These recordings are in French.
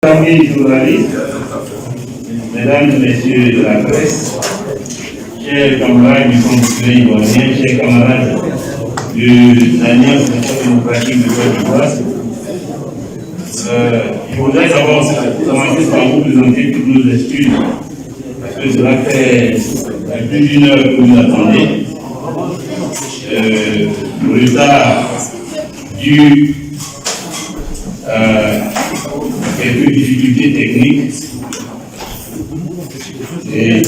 Amis journalistes, mesdames et messieurs de la presse, chers camarades du Conseil ivoirien, chers camarades de l'Alliance démocratique de Côte d'Ivoire, je voudrais d'abord commencer par vous présenter toutes nos excuses, parce que cela fait plus d'une heure que vous attendez. Le retard dû quelques difficultés techniques et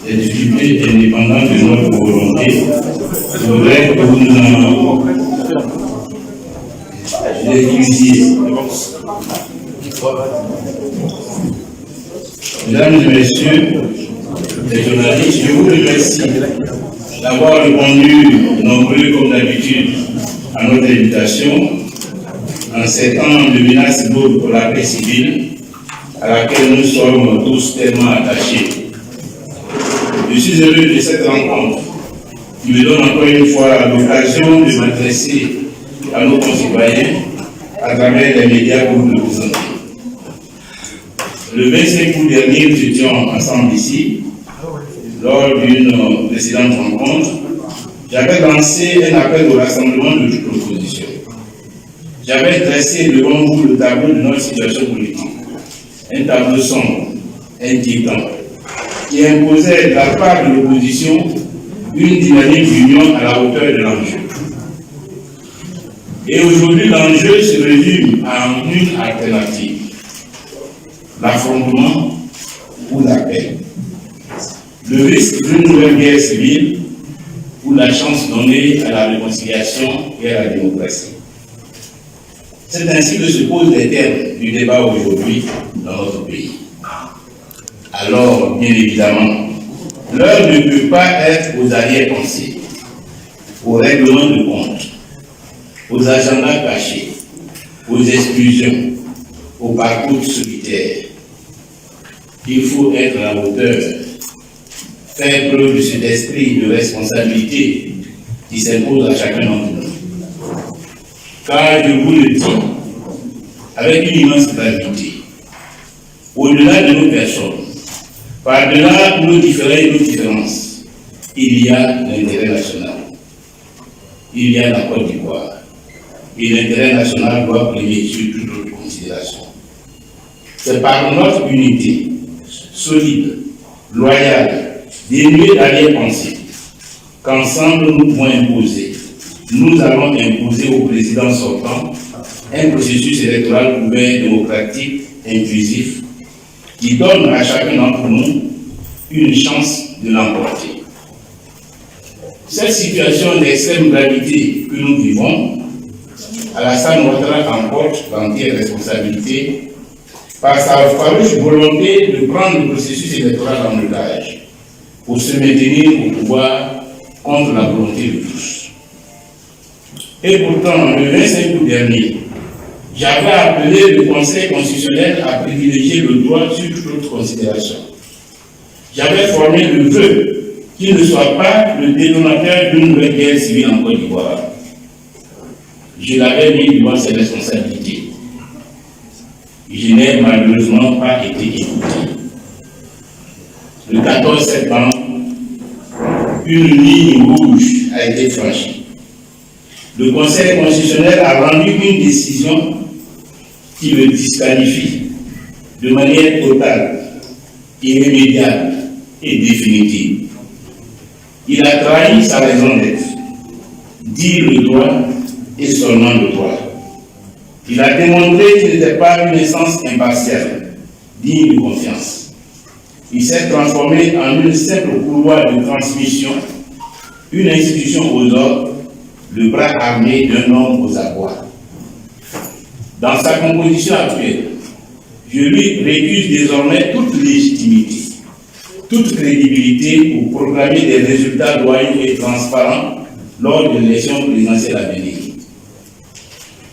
des difficultés indépendantes de notre volonté. Je voudrais que vous nous en excusiez. Mesdames et messieurs les journalistes, je vous remercie d'avoir répondu nombreux comme d'habitude à notre invitation en ces temps de menaces lourdes pour la paix civile à laquelle nous sommes tous tellement attachés. Je suis heureux de cette rencontre qui me donne encore une fois l'occasion de m'adresser à nos concitoyens à travers les médias que vous représentez. Le 25 août dernier, nous étions ensemble ici, lors d'une précédente rencontre. J'avais lancé un appel au rassemblement de toute l'opposition. J'avais dressé devant vous le tableau de notre situation politique, un tableau sombre, inquiétant, qui imposait de la part de l'opposition une dynamique d'union à la hauteur de l'enjeu. Et aujourd'hui, l'enjeu se résume en une alternative, l'affrontement ou la paix, le risque d'une nouvelle guerre civile ou la chance donnée à la réconciliation et à la démocratie. C'est ainsi que se posent les termes du débat aujourd'hui dans notre pays. Alors, bien évidemment, l'heure ne peut pas être aux arrière-pensées, aux règlements de compte, aux agendas cachés, aux exclusions, aux parcours solitaires. Il faut être à la hauteur, faire preuve de cet esprit de responsabilité qui s'impose à chacun d'entre nous. Car je vous le dis, avec une immense gravité, au-delà de nos personnes, par-delà nos différends et nos différences, il y a l'intérêt national. Il y a la Côte d'Ivoire. Et l'intérêt national doit primer sur toute autre considération. C'est par notre unité, solide, loyale, dénuée d'arrière-pensée, qu'ensemble nous pouvons imposer. Nous allons imposer au président sortant un processus électoral ouvert, démocratique, inclusif, qui donne à chacun d'entre nous une chance de l'emporter. Cette situation d'extrême gravité que nous vivons, Alassane Ouattara emporte l'entière responsabilité par sa farouche volonté de prendre le processus électoral en otage pour se maintenir au pouvoir contre la volonté de tous. Et pourtant, le 25 août dernier, j'avais appelé le Conseil constitutionnel à privilégier le droit sur toute autre considération. J'avais formé le vœu qu'il ne soit pas le détonateur d'une nouvelle guerre civile en Côte d'Ivoire. Je l'avais mis devant ses responsabilités. Je n'ai malheureusement pas été écouté. Le 14 septembre, une ligne rouge a été franchie. Le Conseil constitutionnel a rendu une décision qui le disqualifie de manière totale, irrémédiable et définitive. Il a trahi sa raison d'être, dire le droit et seulement le droit. Il a démontré qu'il n'était pas une essence impartiale, digne de confiance. Il s'est transformé en une simple couloir de transmission, une institution aux ordres, le bras armé d'un homme aux abois. Dans sa composition actuelle, je lui récuse désormais toute légitimité, toute crédibilité pour proclamer des résultats loyaux et transparents lors de l'élection présidentielle à venir.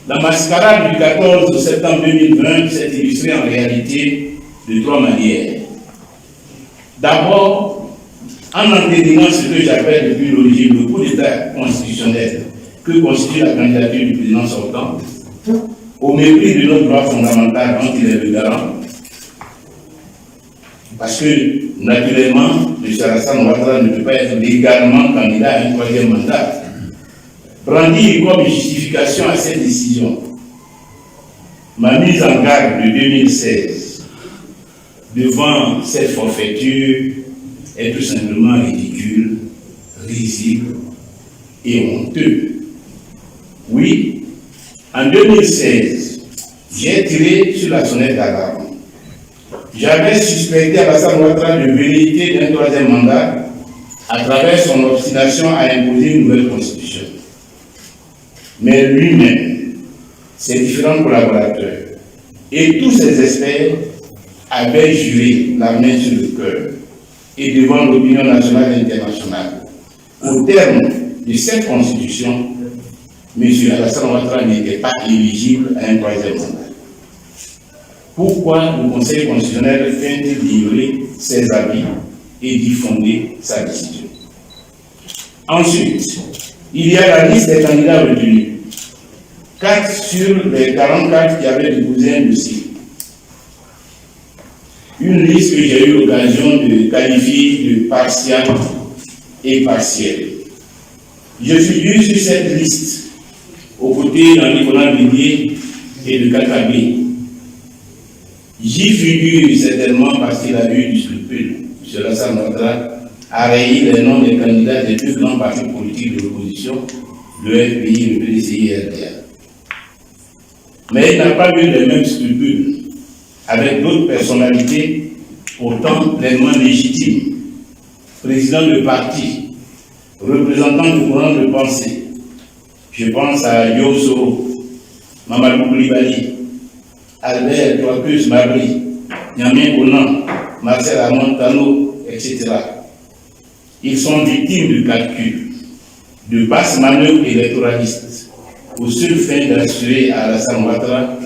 La mascarade du 14 septembre 2020 s'est illustrée en réalité de trois manières. D'abord, en entendant ce que j'appelle depuis l'origine le coup d'État constitutionnel que constitue la candidature du président sortant, au mépris de notre droit fondamental dont il est le garant, parce que, naturellement, M. Alassane Ouattara ne peut pas être légalement candidat à un troisième mandat, brandit comme justification à cette décision ma mise en garde de 2016 devant cette forfaiture est tout simplement ridicule, risible et honteux. Oui, en 2016, j'ai tiré sur la sonnette d'alarme. J'avais suspecté Alassane Ouattara de velléité d'un troisième mandat à travers son obstination à imposer une nouvelle constitution. Mais lui-même, ses différents collaborateurs et tous ses experts avaient juré la main sur le cœur et devant l'opinion nationale et internationale. Au terme de cette constitution, M. Alassane Ouattara n'était pas éligible à un troisième mandat. Pourquoi le Conseil constitutionnel feint-il d'ignorer ses avis et d'y fonder sa décision? Ensuite, il y a la liste des candidats retenus. 4 sur les 44 qui avaient déposé un dossier. Une liste que j'ai eu l'occasion de qualifier de partielle et partielle. Je figure sur cette liste aux côtés d'Henri-Conan Bédié et de Kakabé. J'y figure certainement parce qu'il a eu du scrupule. M. Alassane Ouattara a rayé les noms des candidats des deux grands partis politiques de l'opposition, le FPI, le PDCI et RDA. Mais il n'a pas eu les mêmes scrupules avec d'autres personnalités pourtant pleinement légitimes, présidents de parti, représentants du courant de pensée. Je pense à Yo Soro, Mamadou Koulibaly, Albert Toakus Mabri, Niamé Konan, Marcel Amon Tano, etc. Ils sont victimes de calculs, de basses manœuvres électoralistes, au seul fin d'assurer à Alassane Ouattara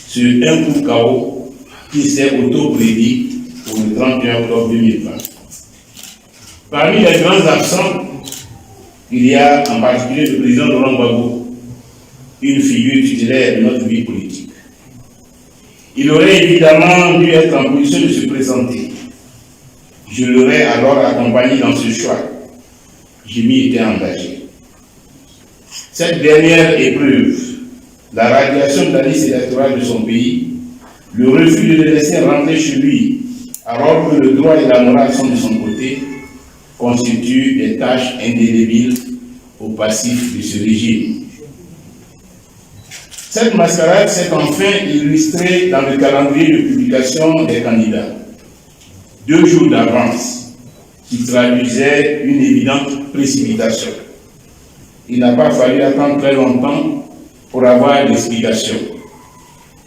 sur un coup KO qui s'est auto-prédit pour le 31 octobre 2020. Parmi les grands absents, il y a en particulier le président Laurent Gbagbo, une figure tutélaire de notre vie politique. Il aurait évidemment dû être en position de se présenter. Je l'aurais alors accompagné dans ce choix. Je m'y étais engagé. Cette dernière épreuve, la radiation de la liste électorale de son pays, le refus de le laisser rentrer chez lui, alors que le droit et la morale sont de son côté, constituent des tâches indélébiles au passif de ce régime. Cette mascarade s'est enfin illustrée dans le calendrier de publication des candidats. 2 jours d'avance, qui traduisait une évidente précipitation. Il n'a pas fallu attendre très longtemps pour avoir l'explication.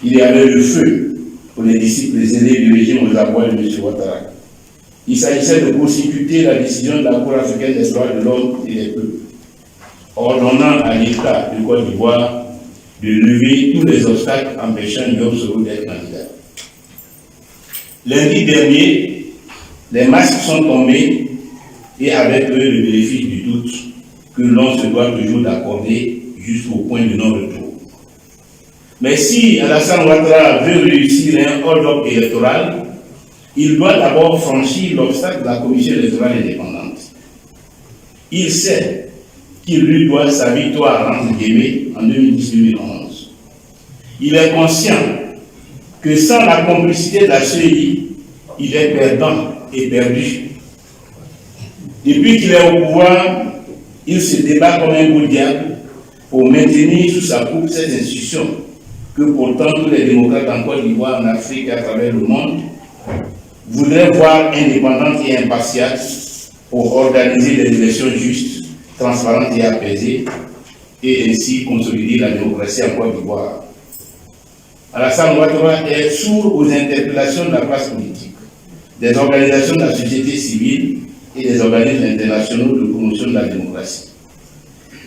Il y avait le feu pour les disciples zélés du régime aux abois de M. Ouattara. Il s'agissait de constituer la décision de la Cour africaine des droits de l'homme et des peuples, ordonnant à l'État de Côte d'Ivoire de lever tous les obstacles empêchant Yo Soro d'être candidat. Lundi dernier, les masques sont tombés et avec eux le bénéfice du doute que l'on se doit toujours d'accorder jusqu'au point de non-retour. Mais si Alassane Ouattara veut réussir un hold-up électoral, il doit d'abord franchir l'obstacle de la commission électorale indépendante. Il sait qu'il lui doit sa victoire entre guillemets en 2010-2011. Il est conscient que sans la complicité de la CEI, il est perdant et perdu. Depuis qu'il est au pouvoir, il se débat comme un beau diable pour maintenir sous sa coupe cette institution que pourtant tous les démocrates en Côte d'Ivoire, en Afrique et à travers le monde voudraient voir indépendante et impartiale pour organiser des élections justes, transparentes et apaisées et ainsi consolider la démocratie en Côte d'Ivoire. Alassane Ouattara est sourd aux interpellations de la classe politique, des organisations de la société civile et des organismes internationaux de promotion de la démocratie.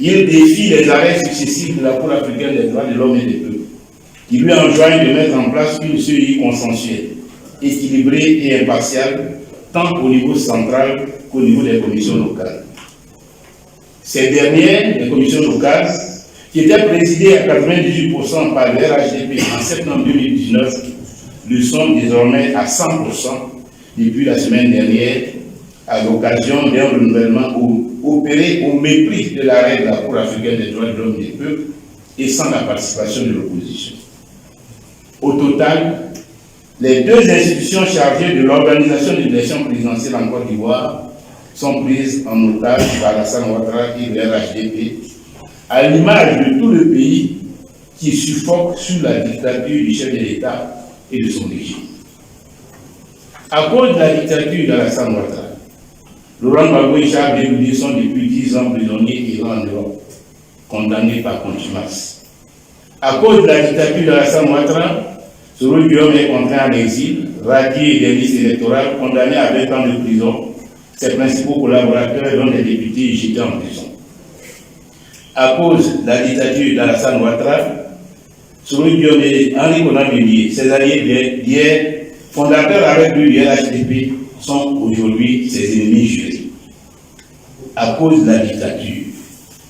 Il défie les arrêts successifs de la Cour africaine des droits de l'homme et des peuples, qui lui enjoignent de mettre en place une CEI consensuelle, équilibrée et impartiale, tant au niveau central qu'au niveau des commissions locales. Ces dernières, les commissions locales, qui était présidé à 98% par le RHDP en septembre 2019, le sont désormais à 100% depuis la semaine dernière, à l'occasion d'un renouvellement opéré au mépris de la règle de la Cour africaine des droits de l'homme et des peuples et sans la participation de l'opposition. Au total, les deux institutions chargées de l'organisation des élections présidentielles en Côte d'Ivoire sont prises en otage par Alassane Ouattara et le RHDP, à l'image de tout le pays qui suffoque sous la dictature du chef de l'État et de son régime. À cause de la dictature d'Alassane Ouattara, Laurent Gbagbo et Charles Blé sont depuis 10 ans prisonniers errants en Europe, condamnés par contumace. À cause de la dictature d'Alassane Ouattara, Soro Guillaume est contraint à l'exil, radié des listes électorales, condamné à 20 ans de prison. Ses principaux collaborateurs, dont les députés, jetés en prison. À cause de la dictature d'Alassane Ouattara, Soro Guillaume et Henri Konan Bédié, ses alliés d'hier, fondateurs avec lui du RHDP, sont aujourd'hui ses ennemis jurés. À cause de la dictature,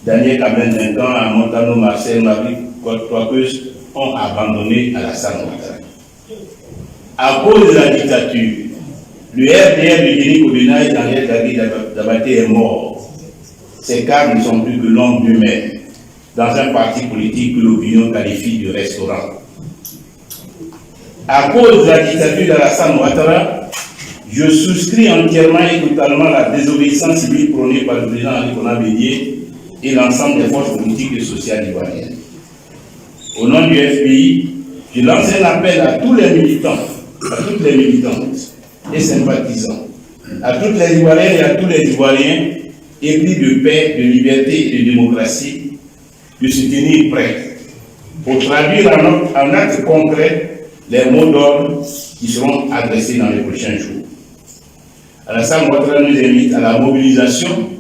Daniel Kabin-Duncan, Montano, Marcel, Marie, Côte-Toipeuse ont abandonné Alassane Ouattara. À cause de la dictature, le RDR de Denis Codenay, Daniel Dabaté est mort. Ces cadres ne sont plus que l'ombre d'eux-mêmes, dans un parti politique que l'opinion qualifie de restaurant. À cause de la dictature d'Alassane Ouattara, je souscris entièrement et totalement la désobéissance civile prônée par le président Henri Konan Bédié et l'ensemble des forces politiques et sociales ivoiriennes. Au nom du FPI, je lance un appel à tous les militants, à toutes les militantes et sympathisants, à toutes les Ivoiriennes et à tous les Ivoiriens épris de paix, de liberté et de démocratie, de se tenir prêts pour traduire en actes concrets les mots d'ordre qui seront adressés dans les prochains jours. Alassane Ouattara nous invite à la mobilisation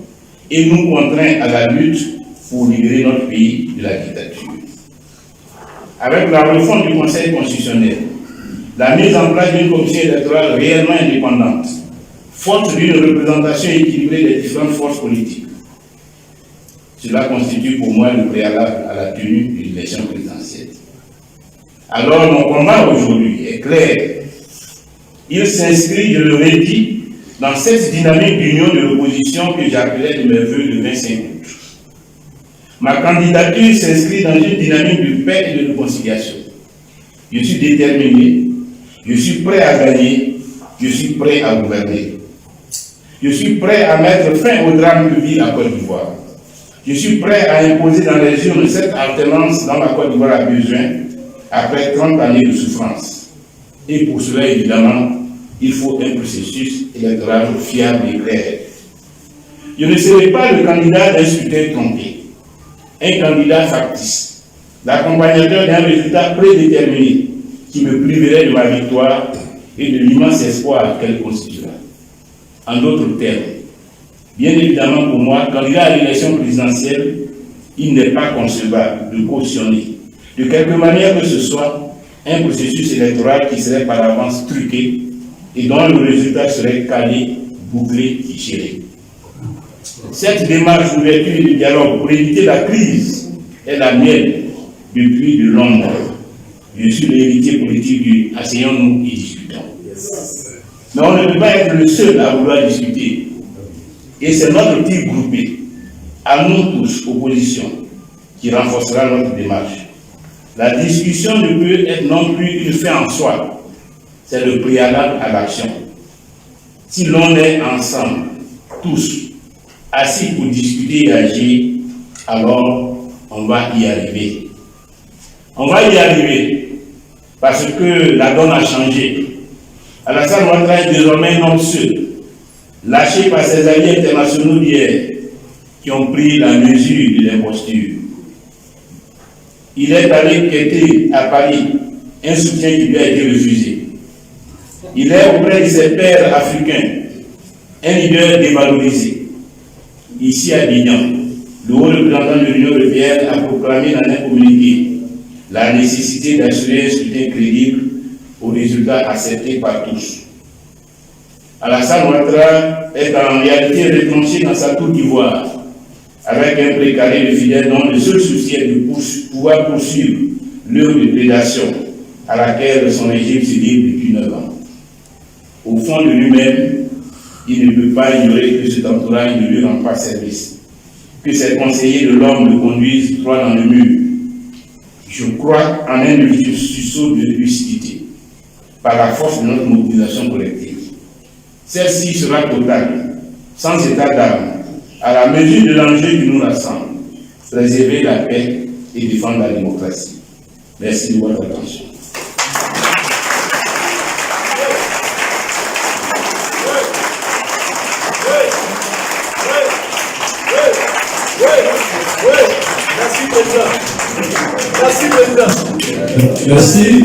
et nous contraint à la lutte pour libérer notre pays de la dictature. Avec la réforme du Conseil constitutionnel, la mise en place d'une commission électorale réellement indépendante, forte d'une représentation équilibrée des différentes forces politiques, cela constitue pour moi le préalable à la tenue d'une élection présidentielle. Alors mon combat aujourd'hui est clair. Il s'inscrit, je le redis, dans cette dynamique d'union de l'opposition que j'appelais de mes voeux le 25 août. Ma candidature s'inscrit dans une dynamique de paix et de réconciliation. Je suis déterminé, je suis prêt à gagner, je suis prêt à gouverner. Je suis prêt à mettre fin au drame que vit la Côte d'Ivoire. Je suis prêt à imposer dans les urnes cette alternance dont la Côte d'Ivoire a besoin après 30 années de souffrance. Et pour cela, évidemment, il faut un processus électoral fiable et clair. Je ne serai pas le candidat d'un scrutin trompé, un candidat factice, l'accompagnateur d'un résultat prédéterminé qui me priverait de ma victoire et de l'immense espoir qu'elle constituera. En d'autres termes, bien évidemment pour moi, candidat à l'élection présidentielle, il n'est pas concevable de cautionner, de quelque manière que ce soit, un processus électoral qui serait par avance truqué et dont le résultat serait calé, bouclé, ficelé. Cette démarche d'ouverture et de dialogue pour éviter la crise est la mienne depuis de longs mois. Je suis l'héritier politique du « asseyons-nous et discutons ». Mais on ne peut pas être le seul à vouloir discuter. Et c'est notre tir groupé, à nous tous, opposition, qui renforcera notre démarche. La discussion ne peut être non plus une fin en soi. C'est le préalable à l'action. Si l'on est ensemble, tous, assis pour discuter et agir, alors on va y arriver. On va y arriver parce que la donne a changé. Alassane Ouattara est désormais un homme seul, lâché par ses alliés internationaux d'hier, qui ont pris la mesure de l'imposture. Il est allé quêter à Paris un soutien qui lui a été refusé. Il est auprès de ses pairs africains, un leader dévalorisé. Ici à Bignan, le haut représentant de l'Union européenne a proclamé dans un communiqué la nécessité d'assurer un scrutin crédible aux résultats acceptés par tous. Alassane Ouattara est en réalité retranché dans sa tour d'ivoire, avec un précaré de fidèles dont le seul souci est de pouvoir poursuivre l'œuvre de prédation à laquelle son régime se livre depuis 9 ans. Au fond de lui-même, il ne peut pas ignorer que cet entourage ne lui rend pas service, que ses conseillers de l'homme le conduisent droit dans le mur. Je crois en un sursaut de lucidité par la force de notre mobilisation collective. Celle-ci sera totale, sans état d'âme, à la mesure de l'enjeu qui nous rassemble, préserver la paix et défendre la démocratie. Merci de votre attention. Merci, Président. Merci, Président. Merci.